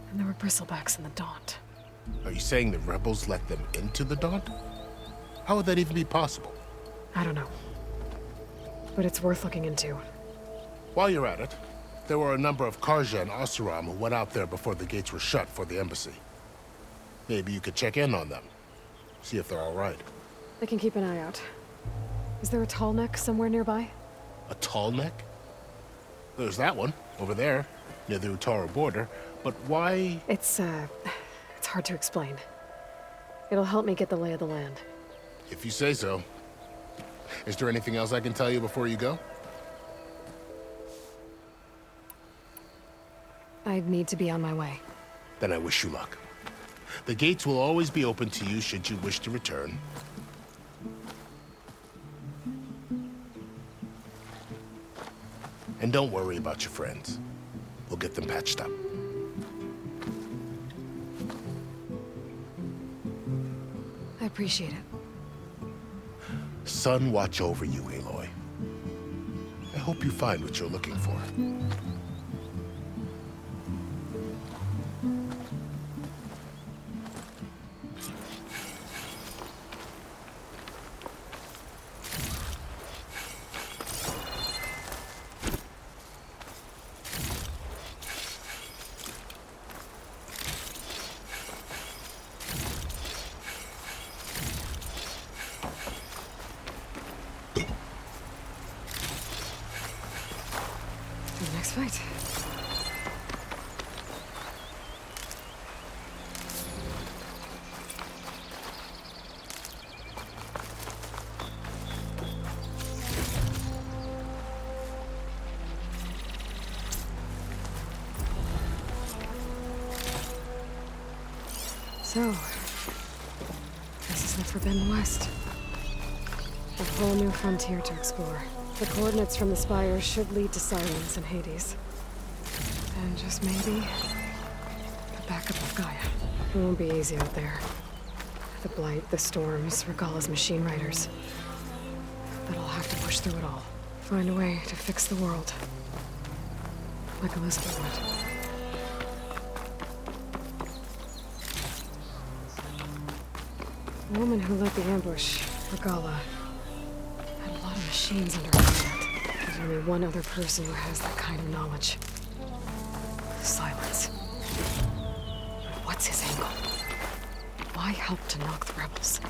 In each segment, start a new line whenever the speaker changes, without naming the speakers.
And there were bristlebacks in the Daunt.
Are you saying the rebels let them into the Daunt? How would that even be possible?
I don't know. But it's worth looking into.
While you're at it, there were a number of Karja and Oseram who went out there before the gates were shut for the embassy. Maybe you could check in on them. See if they're all right.
I can keep an eye out. Is there a tall neck somewhere nearby?
A tall neck? There's that one, over there, near the Utara border. But why?
It's hard to explain. It'll help me get the lay of the land.
If you say so. Is there anything else I can tell you before you go?
I need to be on my way.
Then I wish you luck. The gates will always be open to you should you wish to return. And don't worry about your friends. We'll get them patched up.
I appreciate it.
Sun watch over you, Aloy. I hope you find what you're looking for.
Next fight. So, this is the Forbidden West. A whole new frontier to explore. The coordinates from the spires should lead to Silence and Hades. And just maybe, the backup of Gaia. It won't be easy out there. The Blight, the Storms, Regalla's machine riders. But I'll have to push through it all. Find a way to fix the world. Like Elizabeth would. The woman who led the ambush, Regalla, had a lot of machines under her command. There's only one other person who has that kind of knowledge. Silence. But what's his angle? Why help to knock the rebels?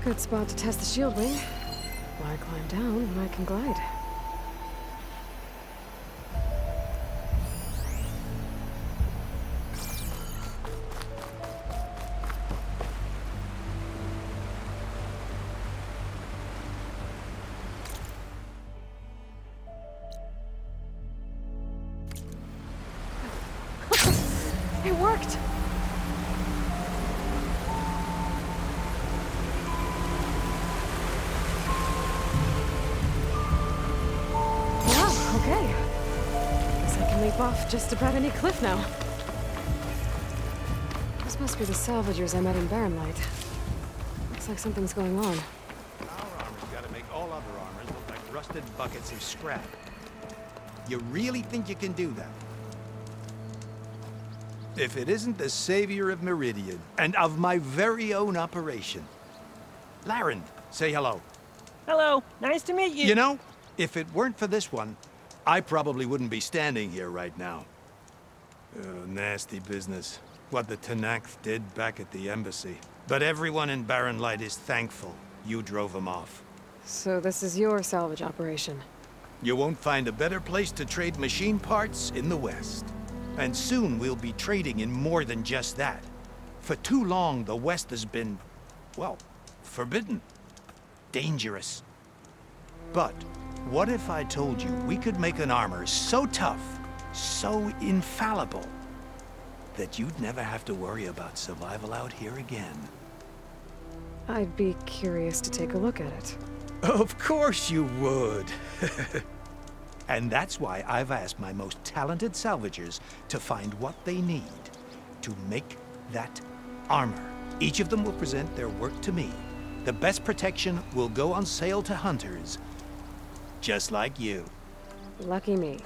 Good spot to test the shield wing. Why climb down when I can glide? It worked! Okay. Guess I can leap off just about any cliff now. This must be the salvagers I met in Barren Light. Looks like something's going on.
Our armor's gotta make all other armors look like rusted buckets of scrap. You really think you can do that? If it isn't the savior of Meridian, and of my very own operation. Laren, say hello.
Hello, nice to meet you.
You know, if it weren't for this one, I probably wouldn't be standing here right now. Oh, nasty business. What the Tenakth did back at the embassy. But everyone in Barren Light is thankful you drove them off.
So this is your salvage operation?
You won't find a better place to trade machine parts in the West. And soon we'll be trading in more than just that. For too long, the West has been, well, forbidden. Dangerous. But what if I told you we could make an armor so tough, so infallible, that you'd never have to worry about survival out here again?
I'd be curious to take a look at it.
Of course you would. And that's why I've asked my most talented salvagers to find what they need to make that armor. Each of them will present their work to me. The best protection will go on sale to hunters, just like you.
Lucky me.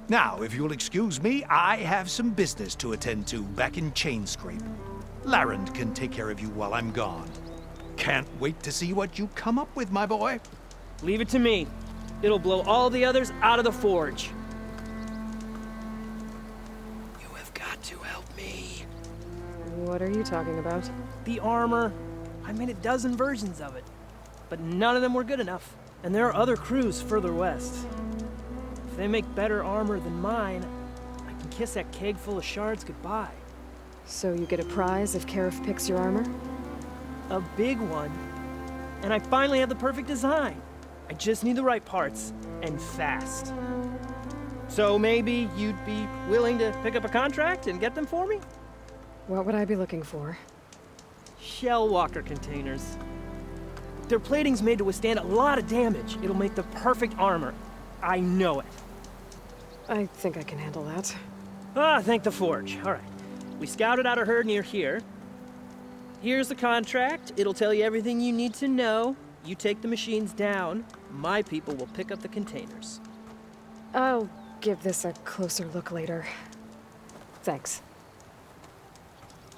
Now, if you'll excuse me, I have some business to attend to back in Chainscrape. Larend can take care of you while I'm gone. Can't wait to see what you come up with, my boy.
Leave it to me. It'll blow all the others out of the forge. You have got to help me.
What are you talking about?
The armor. I made a dozen versions of it, but none of them were good enough. And there are other crews further west. If they make better armor than mine, I can kiss that keg full of shards goodbye.
So you get a prize if Karif picks your armor?
A big one. And I finally have the perfect design. I just need the right parts, and fast. So maybe you'd be willing to pick up a contract and get them for me?
What would I be looking for?
Shell walker containers. Their plating's made to withstand a lot of damage. It'll make the perfect armor. I know it.
I think I can handle that.
Ah, thank the forge. All right. We scouted out a herd near here. Here's the contract. It'll tell you everything you need to know. You take the machines down. My people will pick up the containers.
I'll give this a closer look later. Thanks.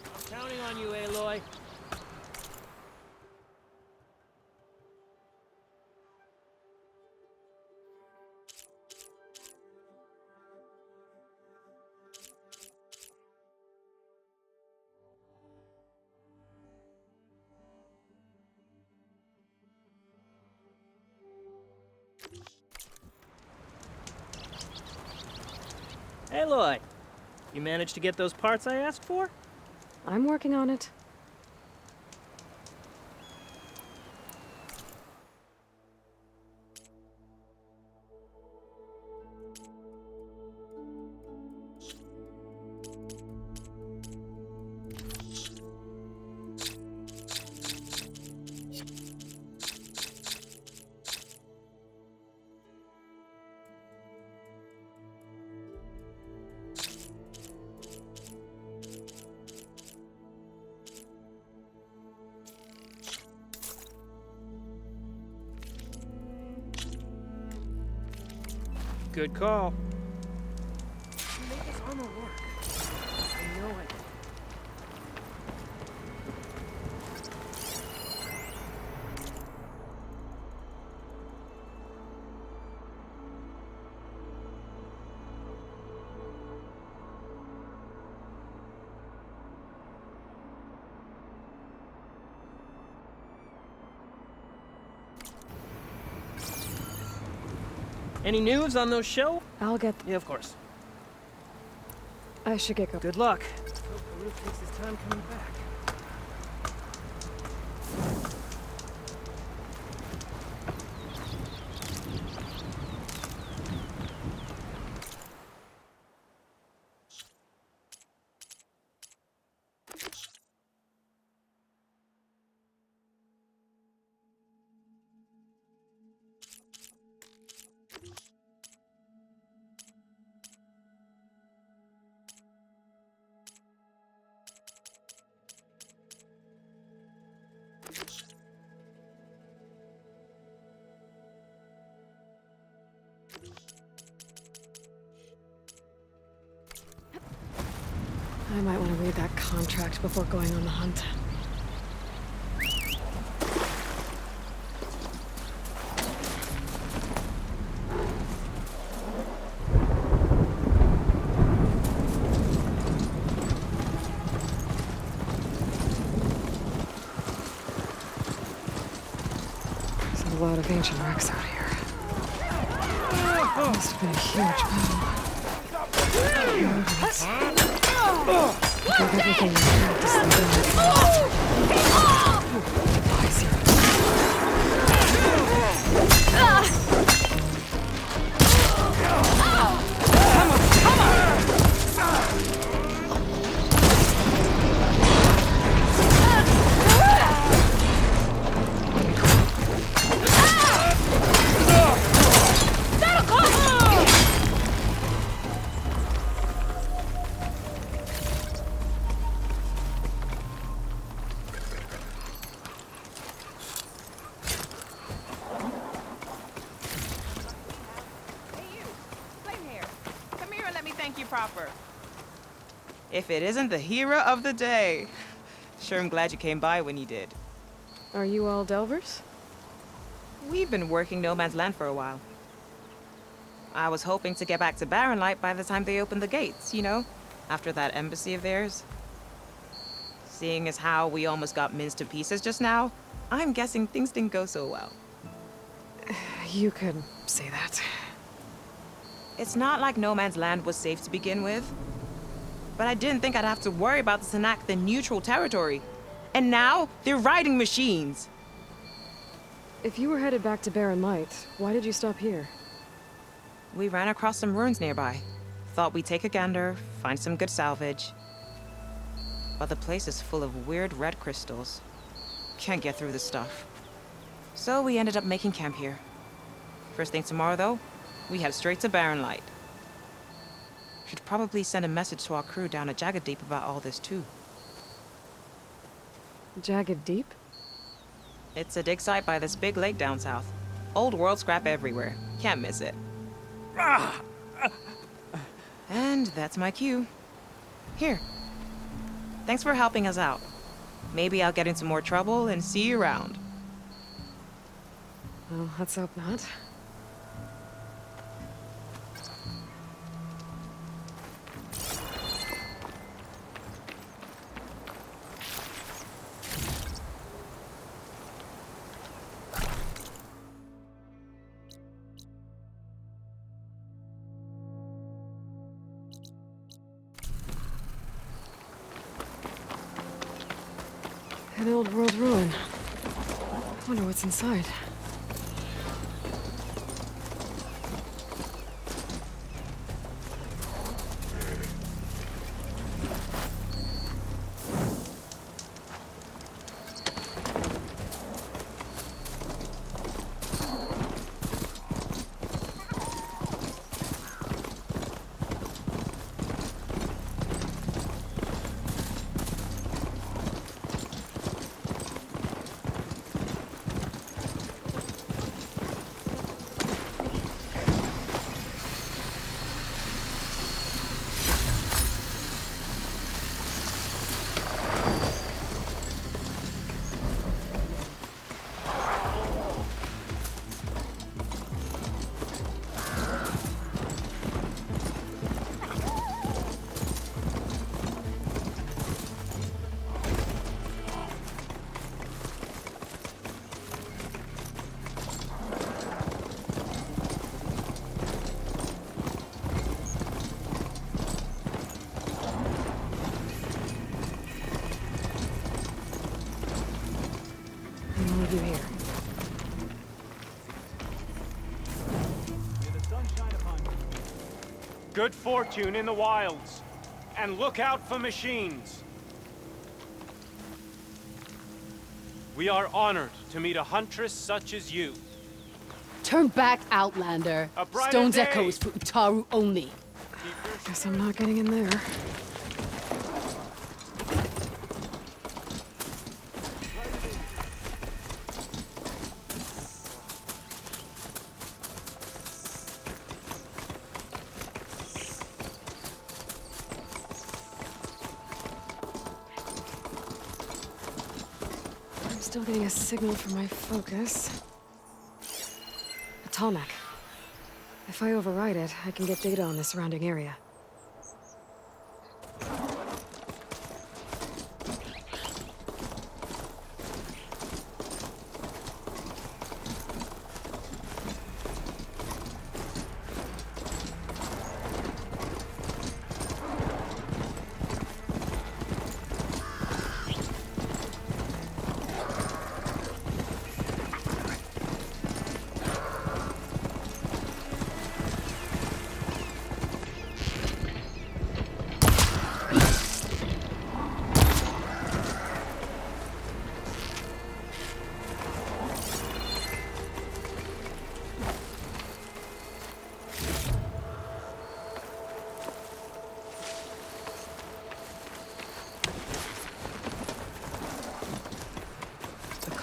I'm counting on you, Aloy. Aloy, you managed to get those parts I asked for?
I'm working on it.
Good call. You make this armor work. I know it. Any news on those shell?
I'll get...
Yeah, of course.
I should get going.
Good luck. Hope Karuk takes his time coming back.
I might want to read that contract before going on the hunt. There's a lot of ancient wrecks out here. Must have been a huge battle. Give everything I had to slow down the monster. Wise hero.
Proper. If it isn't the hero of the day. Sure, I'm glad you came by when you did.
Are you all Delvers?
We've been working No Man's Land for a while. I was hoping to get back to Barren Light by the time they opened the gates, you know? After that embassy of theirs. Seeing as how we almost got minced to pieces just now, I'm guessing things didn't go so well.
You could say that.
It's not like No Man's Land was safe to begin with. But I didn't think I'd have to worry about this Anak, the neutral territory. And now, they're riding machines.
If you were headed back to Barren Light, why did you stop here?
We ran across some ruins nearby. Thought we'd take a gander, find some good salvage. But the place is full of weird red crystals. Can't get through the stuff. So we ended up making camp here. First thing tomorrow, though, we head straight to Barren Light. Should probably send a message to our crew down at Jagged Deep about all this, too.
Jagged Deep?
It's a dig site by this big lake down south. Old world scrap everywhere. Can't miss it. And that's my cue. Here. Thanks for helping us out. Maybe I'll get into more trouble and see you around.
Well, let's hope not. An old world ruin. Wonder what's inside. You here.
Good fortune in the wilds, and look out for machines. We are honored to meet a huntress such as you.
Turn back, Outlander.
A brighter
Stone's
day.
Echo is for Utaru only.
Guess I'm not getting in there. Still getting a signal from my focus. A Tallneck. If I override it, I can get data on the surrounding area.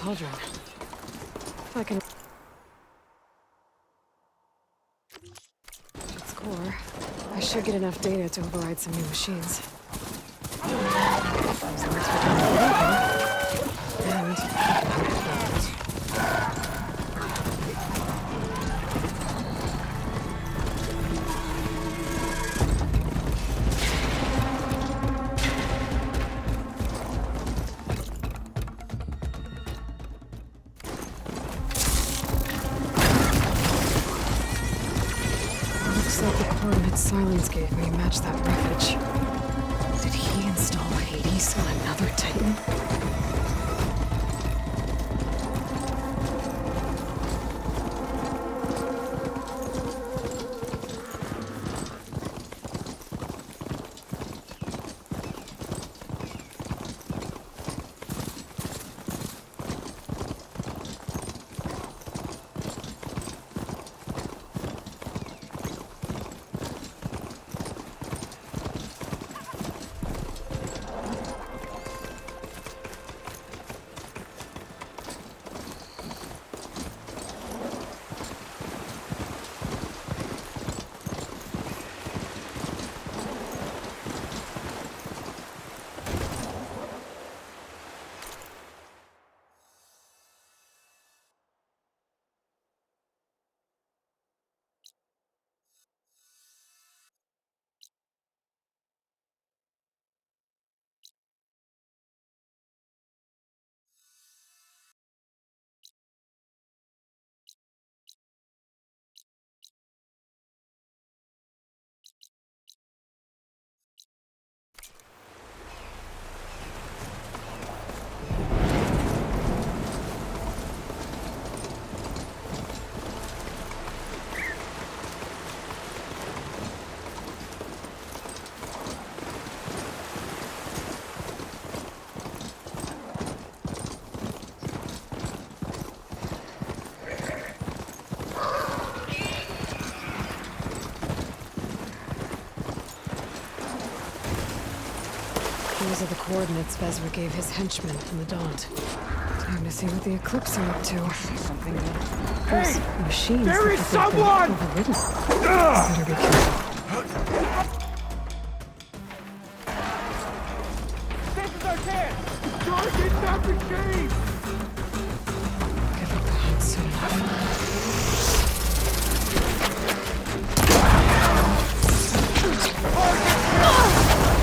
cauldron. I can... Its core. I should get enough data to override some new machines. So let's begin with the and... Looks like the coordinates Silence gave me match that wreckage. Did he install Hades on another Titan? These are the coordinates Vezra gave his henchmen in the Daunt. Time to see what the Eclipse are up to. Something Those machines
There is someone!
Overridden. Better be careful.
This is our chance! Target not machine!
Get them behind soon enough.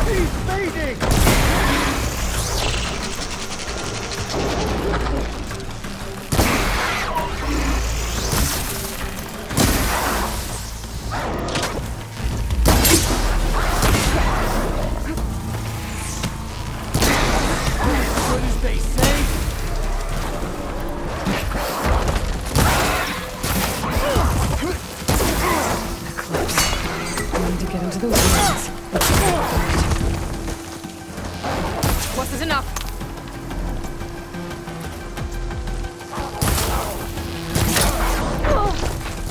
He's fading! What did they say?
Eclipse. I need to get into those rooms.
What's enough?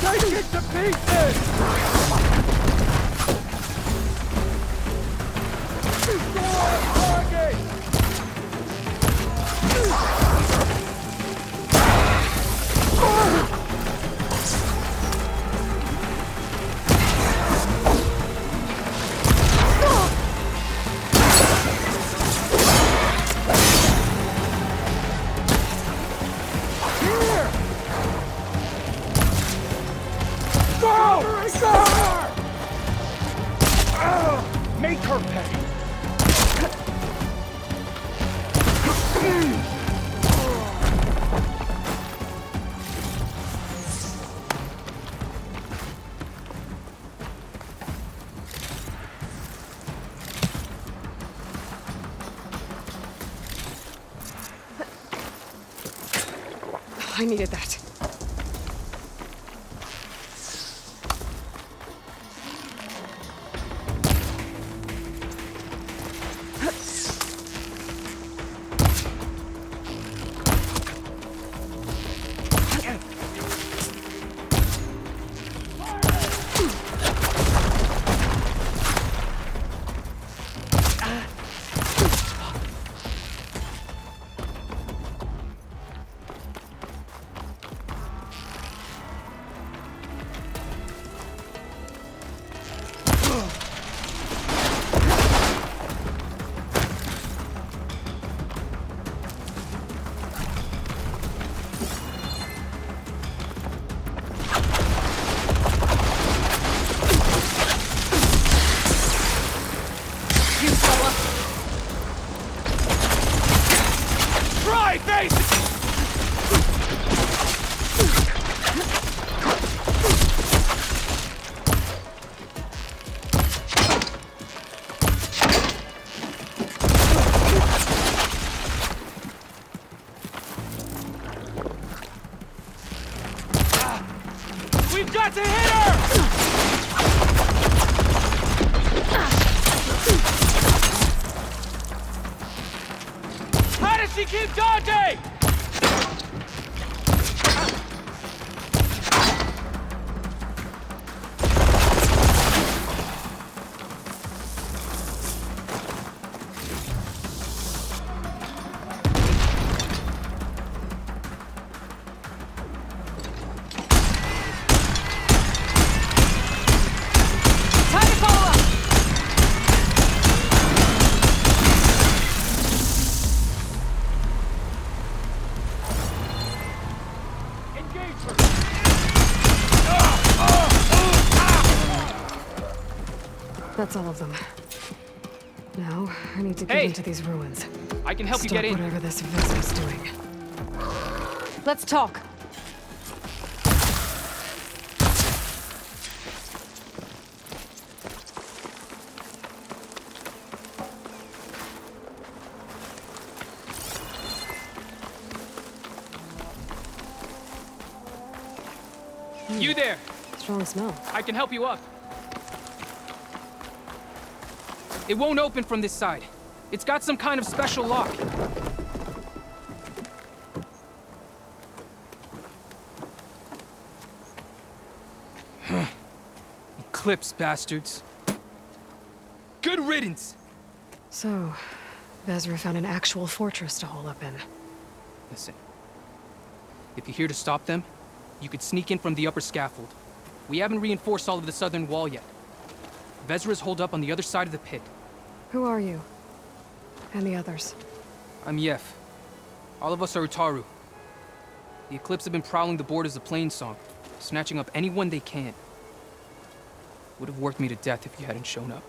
Take it to pieces! Target! Make her pay!
I needed that.
You've got to hit her! How does she keep dodging?
That's all of them. Now, I need to get
Hey!
into these ruins.
I can help you
Stop
get in.
whatever this vessel's doing. Let's talk.
You there!
Strong smell.
I can help you up. It won't open from this side. It's got some kind of special lock. Eclipse, bastards. Good riddance!
So, Vezra found an actual fortress to hole up in.
Listen. If you're here to stop them, you could sneak in from the upper scaffold. We haven't reinforced all of the southern wall yet. Vezra's holed up on the other side of the pit.
Who are you? And the others?
I'm Yef. All of us are Utaru. The Eclipse have been prowling the borders of Plainsong, snatching up anyone they can. Would have worked me to death if you hadn't shown up.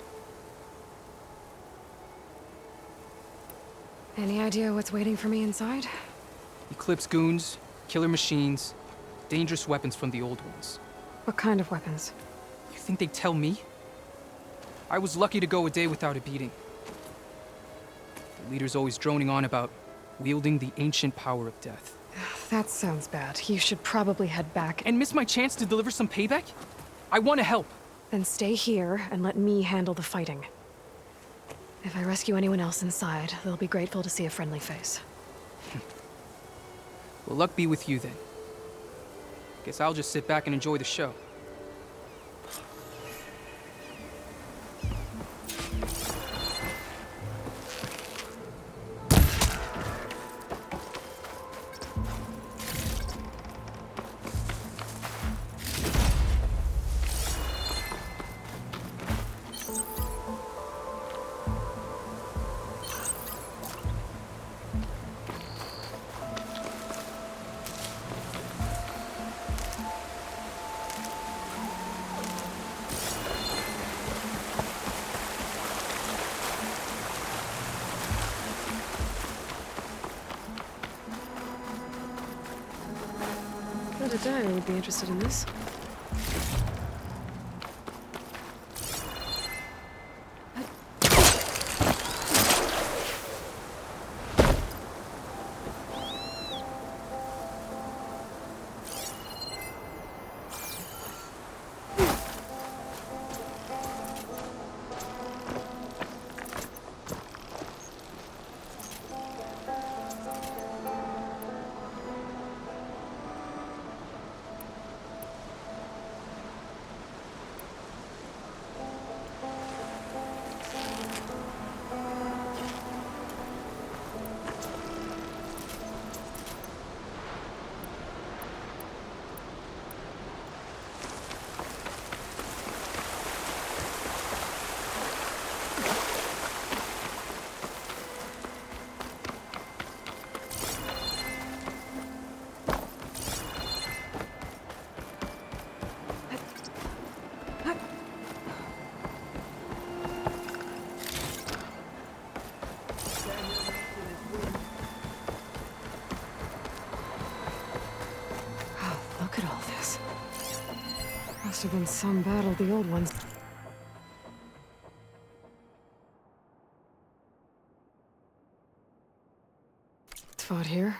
Any idea what's waiting for me inside?
Eclipse goons, killer machines, dangerous weapons from the old ones.
What kind of weapons?
You think they'd tell me? I was lucky to go a day without a beating. The leader's always droning on about wielding the ancient power of death.
That sounds bad. You should probably head back
And miss my chance to deliver some payback? I want to help.
then stay here and let me handle the fighting. If I rescue anyone else inside, they'll be grateful to see a friendly face.
Well, luck be with you then. Guess I'll just sit back and enjoy the show.
Not a dyer would be interested in this. Look at all this. Must have been some battle the old ones. Fought here.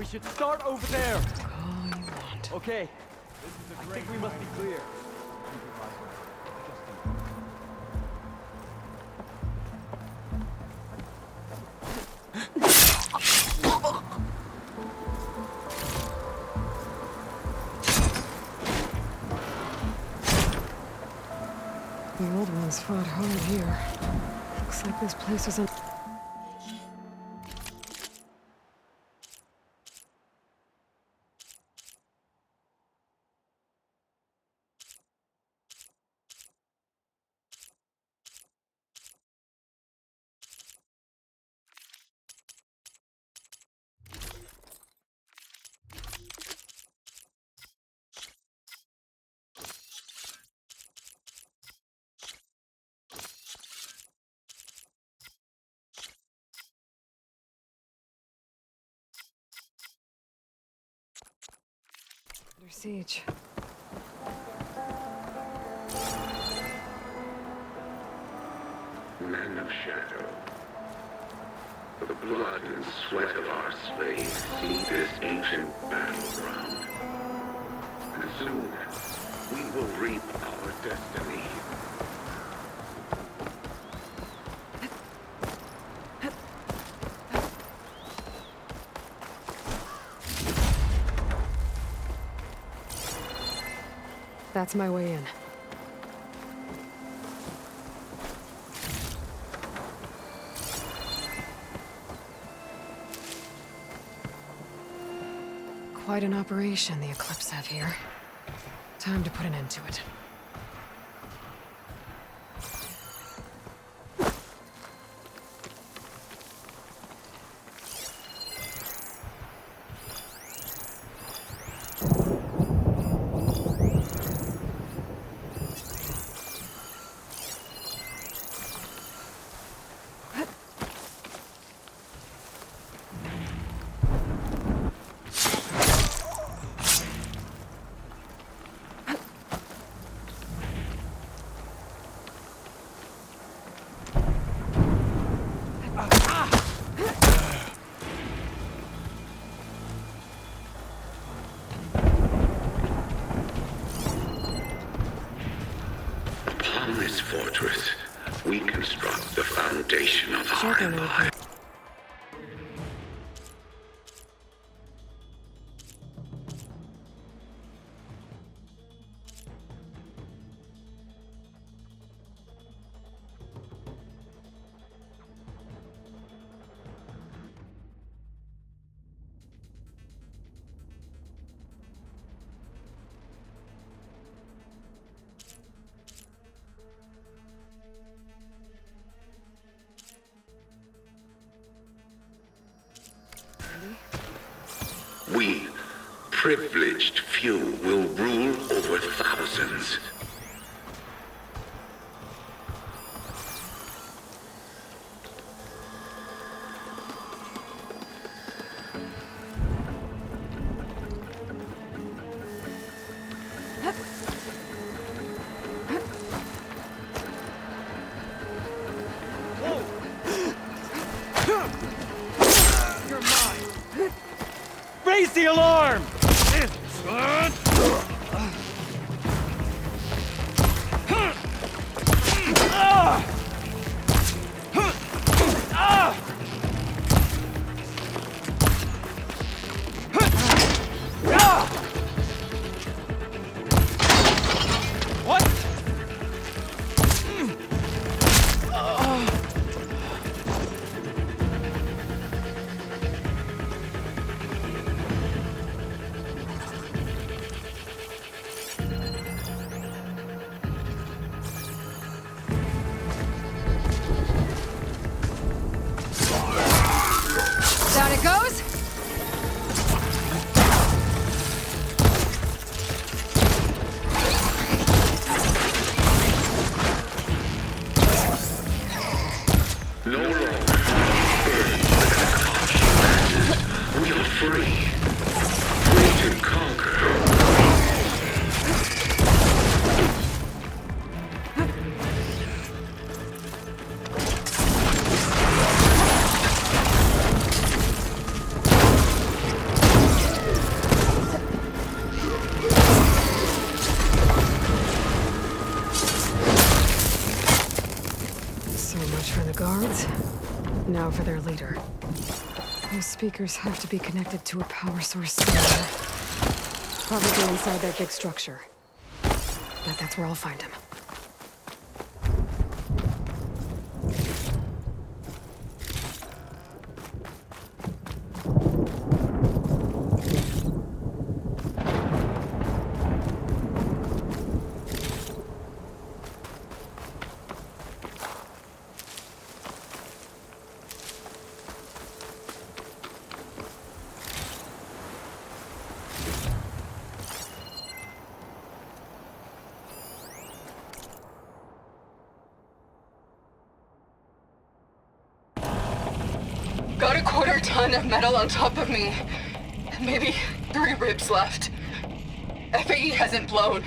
We should start over there.
All you want.
Okay. I think we must be clear.
The old ones fought hard here. Looks like this place is under siege.
Men of shadow, the blood and sweat of our slaves see this ancient battleground. And soon, we will reap our destiny.
That's my way in. Quite an operation the Eclipse have here. Time to put an end to it.
Upon this fortress, we construct the foundation of our empire. We, privileged few, will rule over thousands.
You're mine. Raise the alarm! What?
Now for their leader. Those speakers have to be connected to a power source somewhere. Probably inside that big structure. Bet that's where I'll find him.
Got a quarter ton of metal on top of me. Maybe 3 ribs left. FAE hasn't blown.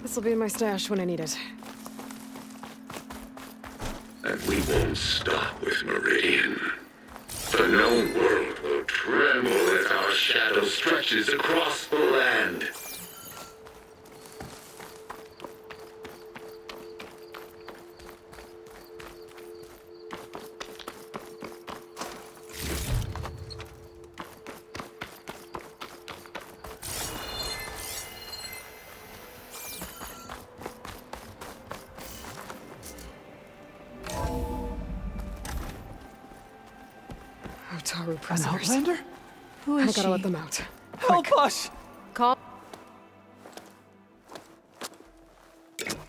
This'll be in my stash when I need it.
And we won't stop with Meridian. The known world will tremble as our shadow stretches across the land.
Taru prisoners.
An Outlander? Who
I
is
gotta
she?
let them out.
Help us!
Call.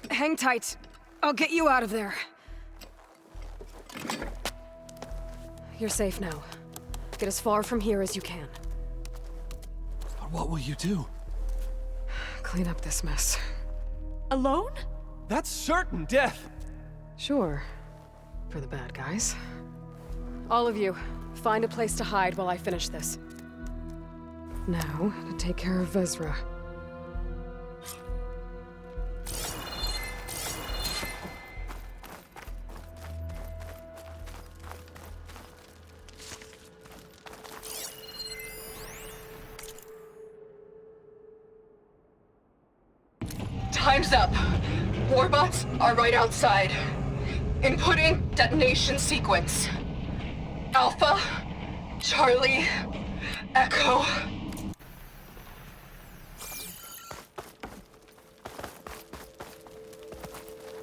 Hang tight. I'll get you out of there. You're safe now. Get as far from here as you can.
But what will you do?
Clean up this mess.
Alone?
That's certain death.
Sure. For the bad guys. All of you, find a place to hide while I finish this. Now, to take care of Vezra.
Time's up. Warbots are right outside. Inputting detonation sequence. Alpha, Charlie, Echo.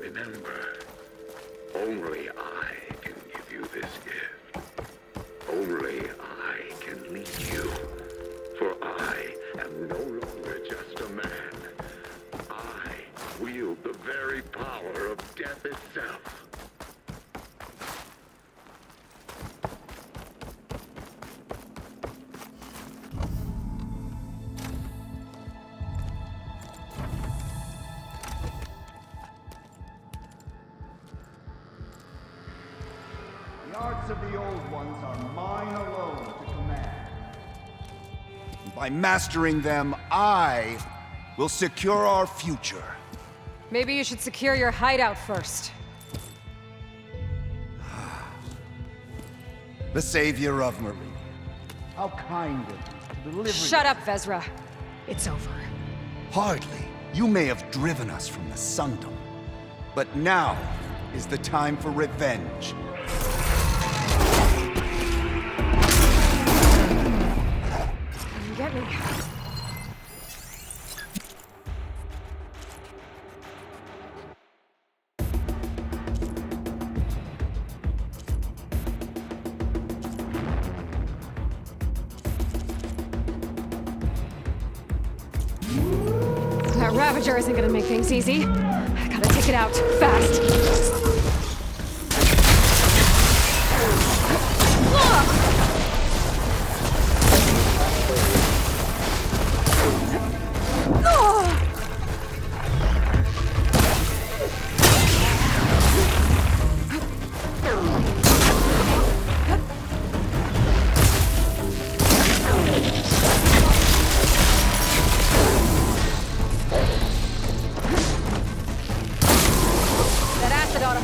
Remember, only I can give you this gift. Only I can lead you. For I am no longer just a man. I wield the very power of death itself.
The arts of the old ones are mine alone to command. By mastering them, I will secure our future.
Maybe you should secure your hideout first.
The savior of Marie. How kind of you to deliver.
Shut up, Vezra. It's over.
Hardly. You may have driven us from the Sundom. But now is the time for revenge.
Get me. That Ravager isn't gonna make things easy. I gotta take it out, fast. That acid ought to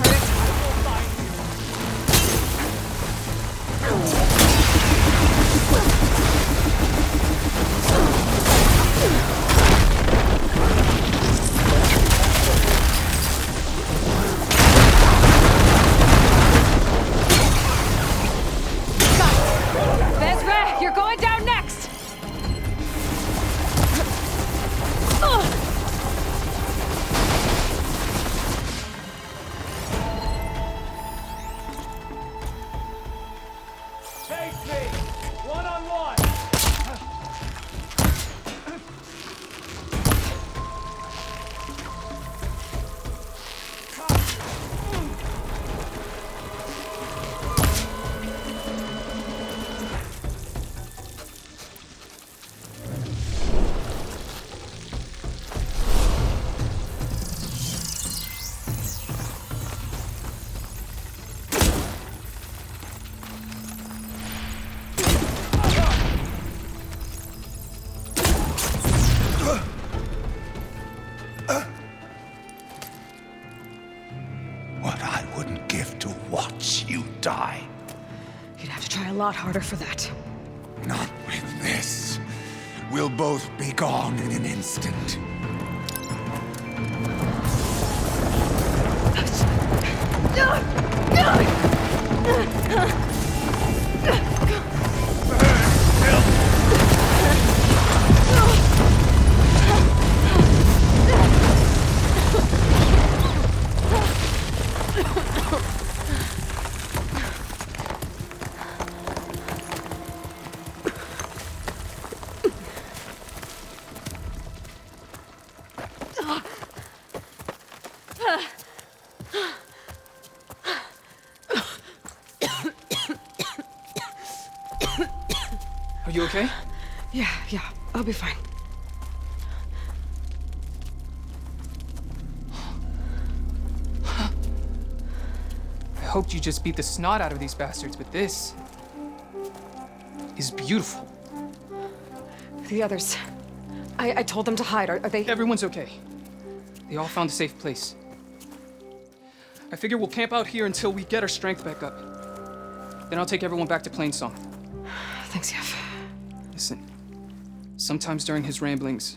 die.
You'd have to try a lot harder for that.
Not with this. We'll both be gone in an instant.
Are you okay?
Yeah, I'll be fine.
I hoped you just beat the snot out of these bastards, but this is beautiful.
The others. I told them to hide. Are they...
Everyone's okay. They all found a safe place. I figure we'll camp out here until we get our strength back up. Then I'll take everyone back to Plainsong.
Thanks, Yev.
Listen, sometimes during his ramblings,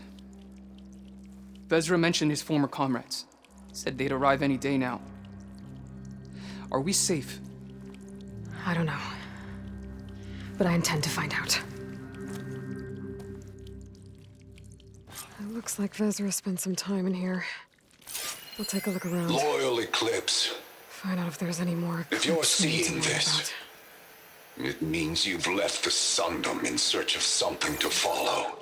Vezra mentioned his former comrades. Said they'd arrive any day now. Are we safe?
I don't know. But I intend to find out. It looks like Vezra spent some time in here. We'll take a look around.
Loyal Eclipse.
Find out if there's any more...
If you're
clues we need to
seeing
know
this,
about.
it means you've left the Sundom in search of something to follow.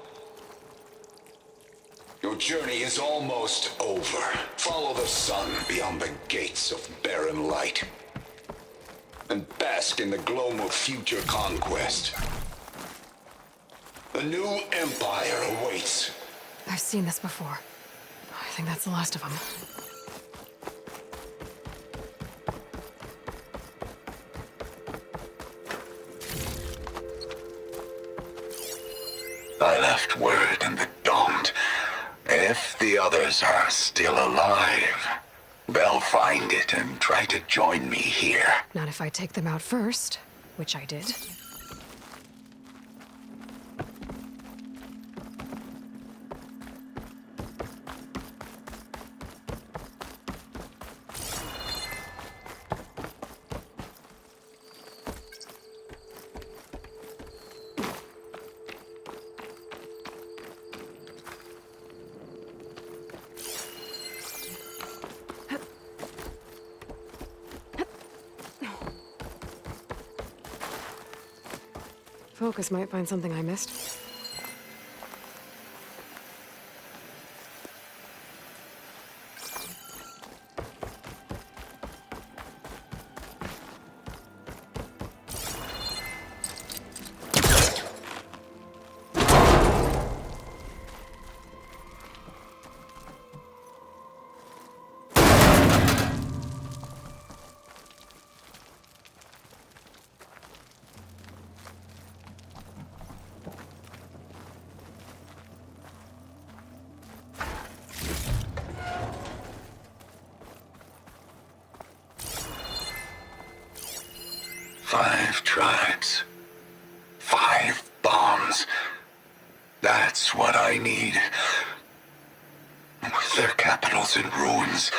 Your journey is almost over. Follow the sun beyond the gates of barren light. And bask in the gloam of future conquest. The new empire awaits.
I've seen this before. I think that's the last of them.
I left word in the Domed. If the others are still alive, they'll find it and try to join me here.
Not if I take them out first, which I did. Focus might find something I missed.
Five tribes. 5 bombs. That's what I need. With their capitals in ruins,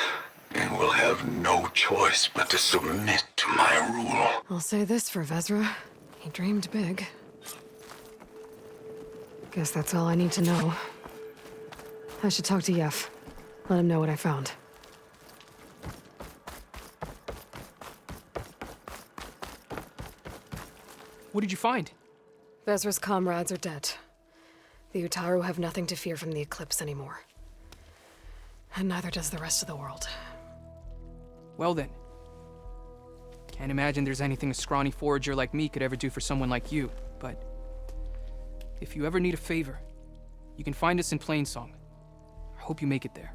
they will have no choice but to submit to my rule.
I'll say this for Vezra. He dreamed big. Guess that's all I need to know. I should talk to Yev. Let him know what I found.
What did you find?
Vezra's comrades are dead. The Utaru have nothing to fear from the Eclipse anymore. And neither does the rest of the world.
Well then. Can't imagine there's anything a scrawny forager like me could ever do for someone like you, but... if you ever need a favor, you can find us in Plainsong. I hope you make it there.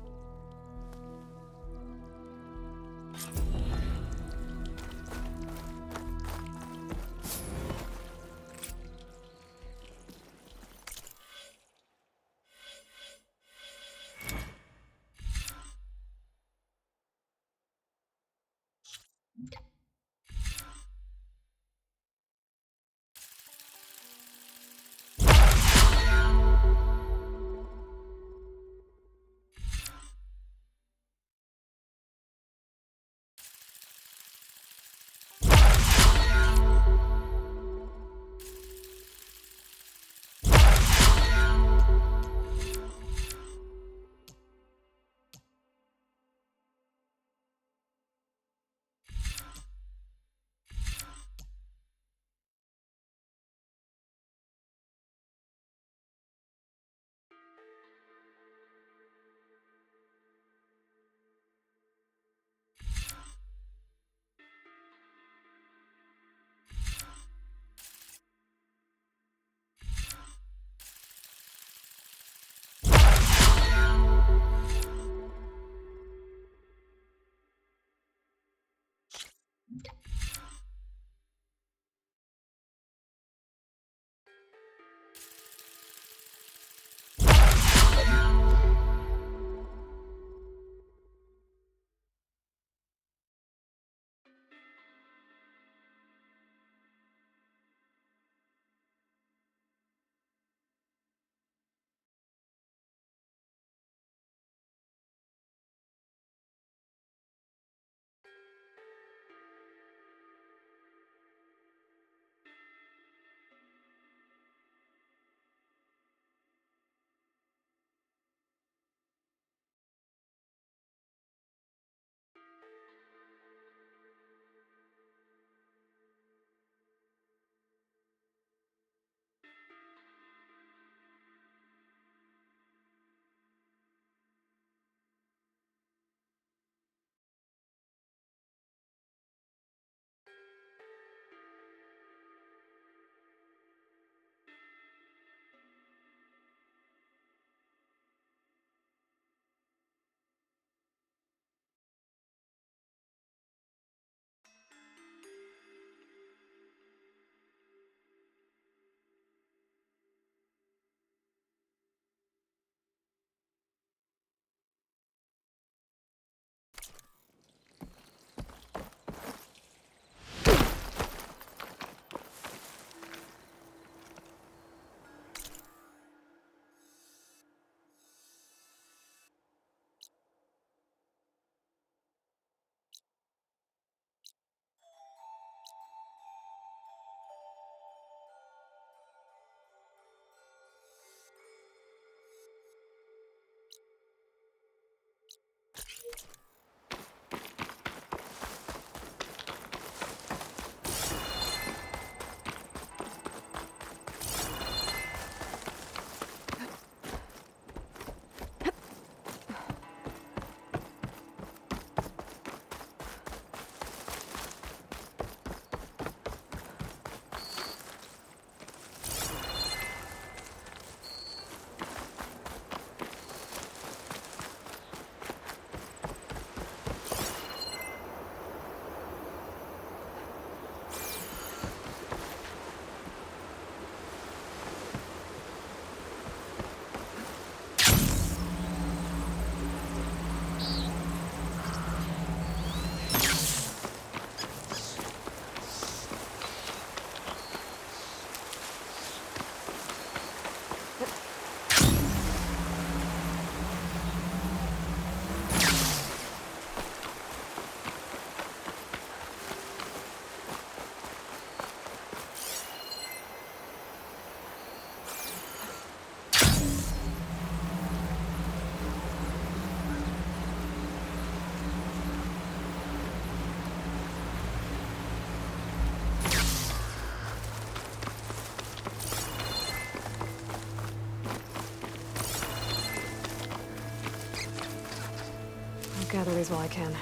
gather these while I can.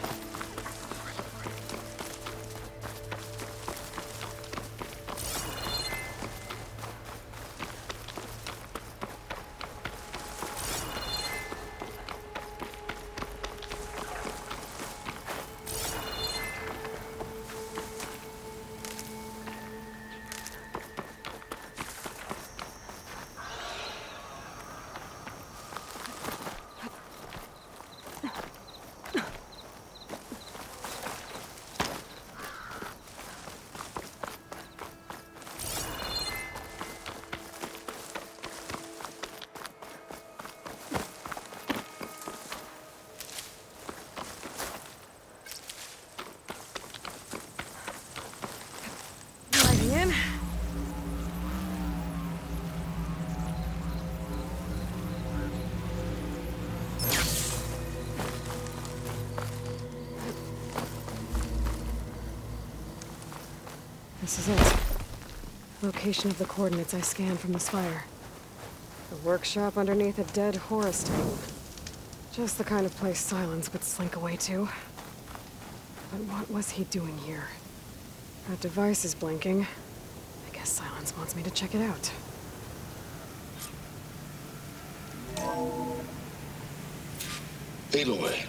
In. This is it. Location of the coordinates I scanned from the spire. The workshop underneath a dead Horus tomb. Just the kind of place Silence would slink away to. But what was he doing here? That device is blinking. I guess Silence wants me to check it out.
Aloy,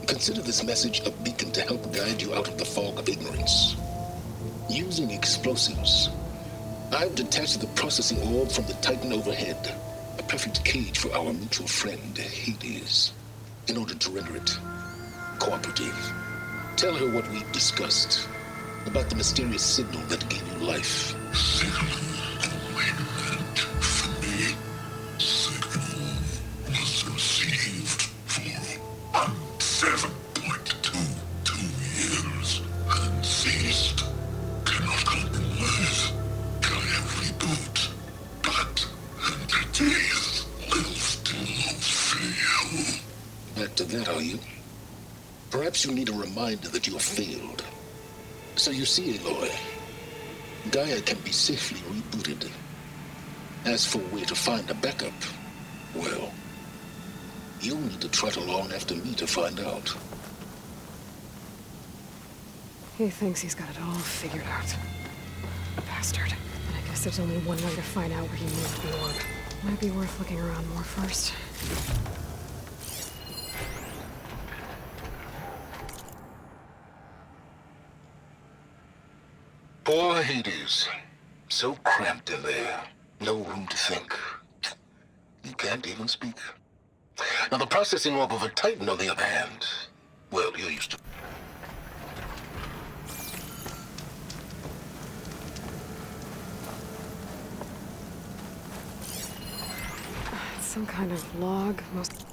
consider this message a beacon to help guide you out of the fog of ignorance. Using explosives, I've detached the processing orb from the Titan overhead, a perfect cage for our mutual friend, Hades, in order to render it cooperative. Tell her what we've discussed about the mysterious signal that gave you life.
Signal only meant for me. Signal was received for 7.22 years and ceased. Cannot compromise. Can reboot. But entities will still fail.
Back to that, are you? Perhaps you need a reminder that you have failed. So you see, Aloy, Gaia can be safely rebooted. As for where to find a backup, well, you'll need to trot along after me to find out.
He thinks he's got it all figured out. Bastard. And I guess there's only one way to find out where he moved the orb. Might be worth looking around more first.
Poor Hades. So cramped in there. No room to think. You can't even speak. Now the processing orb of a Titan, on the other hand, well, you're used to.
It's some kind of log, most...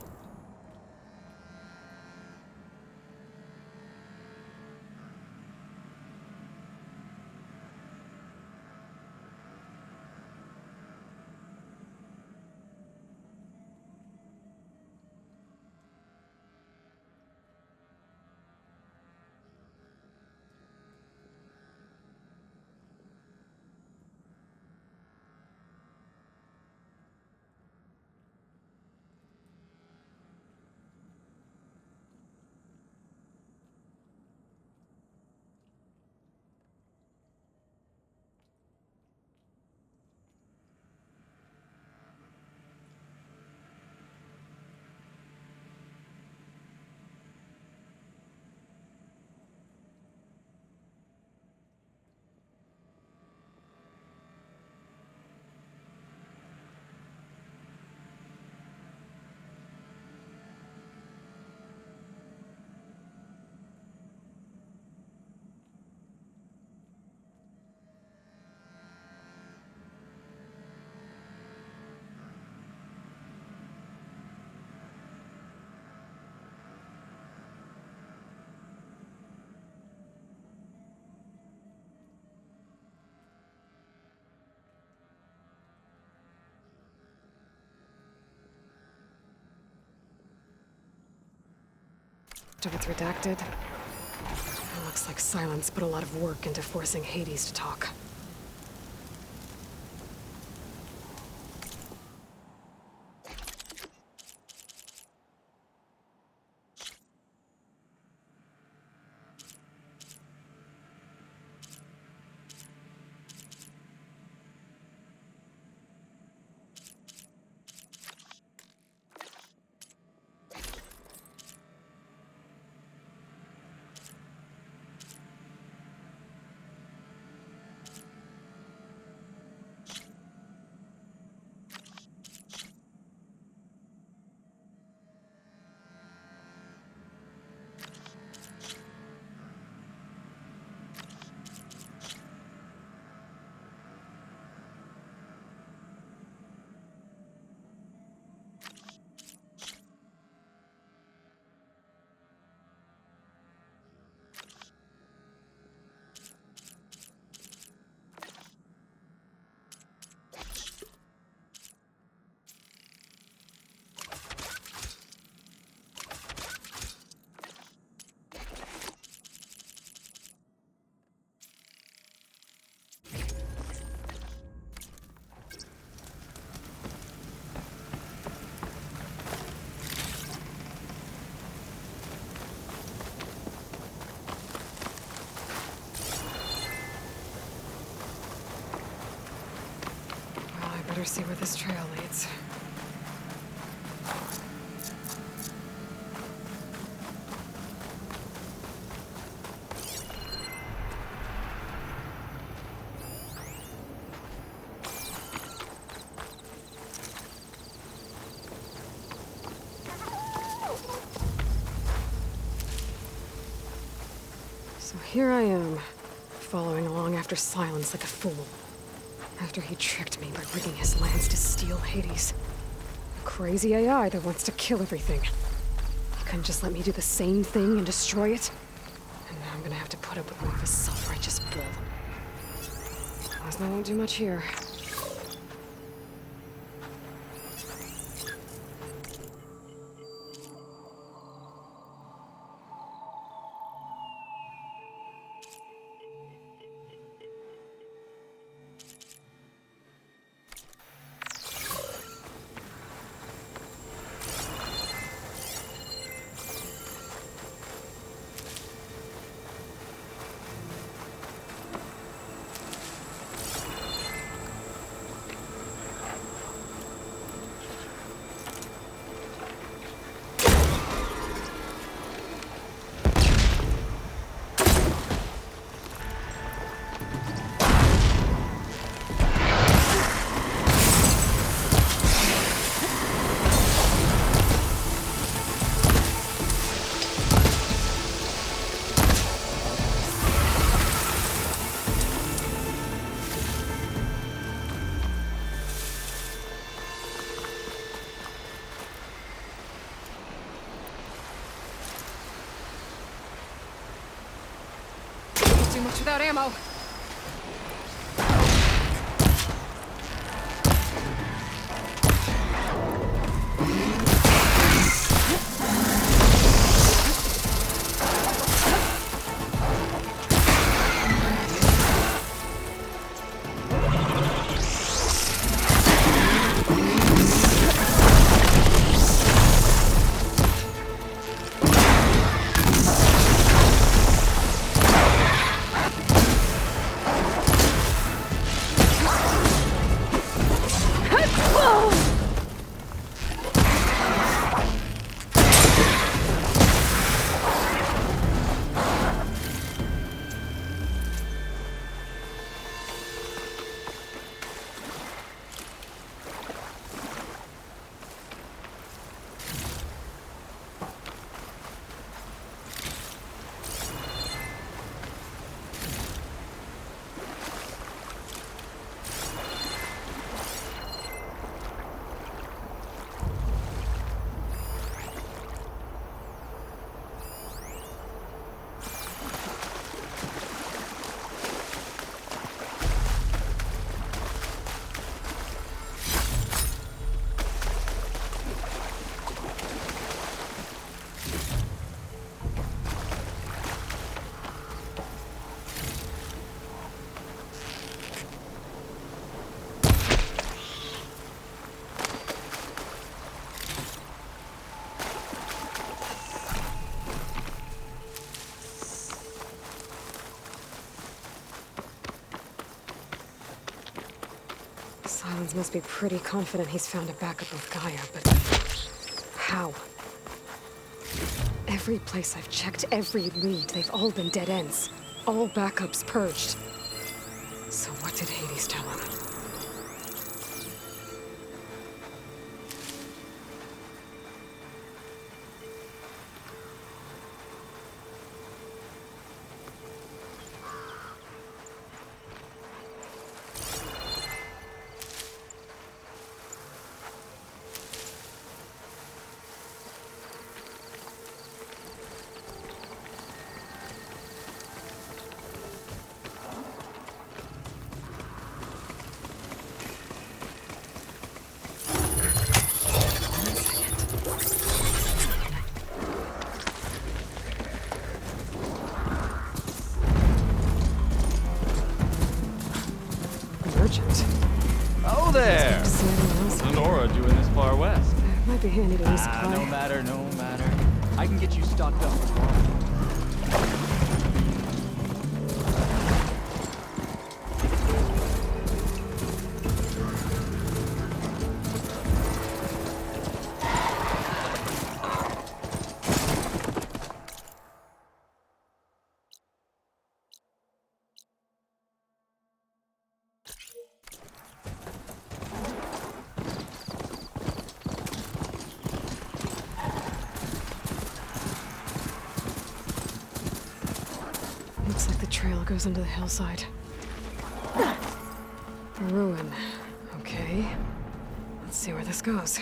If it's redacted. It looks like Silence put a lot of work into forcing Hades to talk. better see where this trail leads. So here I am, following along after Silence like a fool. After he tricked me by rigging his lance to steal Hades. A crazy AI that wants to kill everything. He couldn't just let me do the same thing and destroy it? And now I'm gonna have to put up with more of his self-righteous bull. Suppose I won't do much here. Too much without ammo. Silence must be pretty confident he's found a backup of Gaia, but how? Every place I've checked, every lead, they've all been dead ends. All backups purged. So what did Hades tell him?
Oh there! What's Lenora doing this far west?
Might be handy to resupply.
No matter, no matter. I can get you stocked up as well.
trail goes into the hillside. A ruin. Okay. Let's see where this goes.